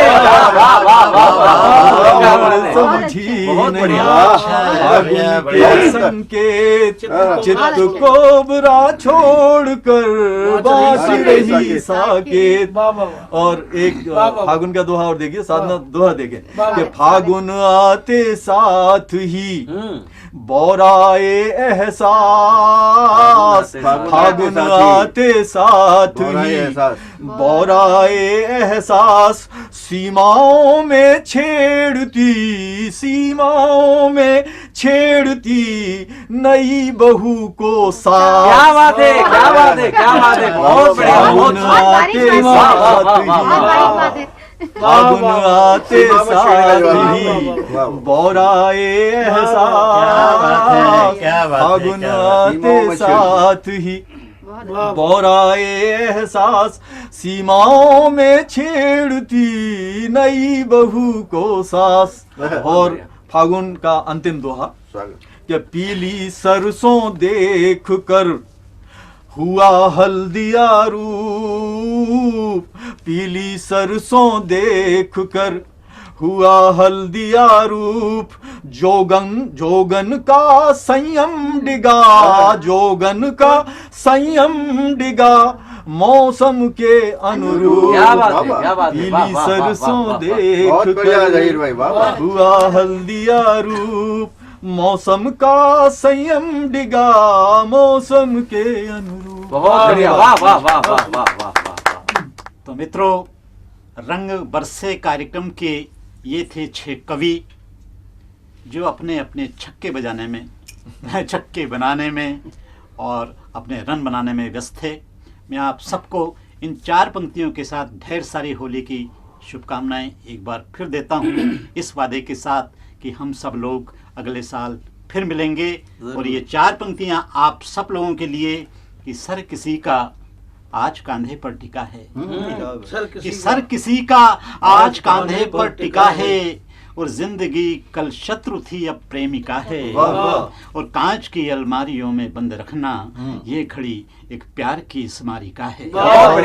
समझी नहीं फागुन के संकेत, चित्त कोबरा छोड़कर बाँच रही साकेत। और एक फागुन का दोहा और देखिए, साधना दोहा देखिए कि फागुन आते साथ ही बोराए एहसास, फागुन आते साथ ही बोराए एहसास, सीमाओं में छेड़ती, सीमाओं में छेड़ती नई बहू को साथ।
क्या बात है, क्या बात है, क्या बात है। बहुत बढ़िया, बहुत
आते साथ ही, फागुन आते साथ ही बोराए एहसास, फागुन आते साथ ही बोराए एहसास, सीमाओं में छेड़ती नई बहू को सास। और फागुन का अंतिम दोहा कि पीली सरसों देख कर हुआ हल्दिया रूप, पीली सरसों देख कर हुआ हल्दिया रूप, जोगन जोगन का संयम डिगा, जोगन का संयम डिगा, मौसम के अनुरूप।
क्या बात है, क्या बात है,
पीली
वाह, वाह, वाह, वाह,
सरसों
वाह,
देख
बहुत बढ़िया जहीर
कर
भाई, वाह, वाह।
हुआ हल्दिया रूप, मौसम का संयम डिगा मौसम के अनुरूप।
बहुत बढ़िया, वाह वाह वाह वाह वाह वाह वाह।
तो मित्रों, रंग बरसे कार्यक्रम के ये थे 6 कवि जो अपने अपने छक्के बजाने में छक्के बनाने में और अपने रन बनाने में व्यस्त थे। मैं आप सबको इन 4 पंक्तियों के साथ ढेर सारी होली की शुभकामनाएं एक बार फिर देता हूं, इस वादे के साथ कि हम सब लोग अगले साल फिर मिलेंगे। और ये 4 पंक्तियां आप सब लोगों के लिए कि सर किसी का आज कांधे पर टिका है, कि सर किसी का आज कांधे पर टिका है, और जिंदगी कल शत्रु थी अब प्रेमिका है, और कांच की अलमारियों में बंद रखना ये घड़ी एक प्यार की स्मारिका है। आप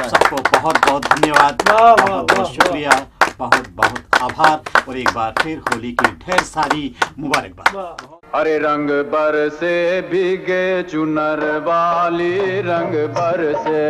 सबको बहुत बहुत धन्यवाद, बहुत बहुत शुक्रिया, बहुत बहुत आभार, और एक बार फिर होली की ढेर सारी मुबारकबाद।
अरे रंग बरसे भीगे चुनर वाली, रंग बरसे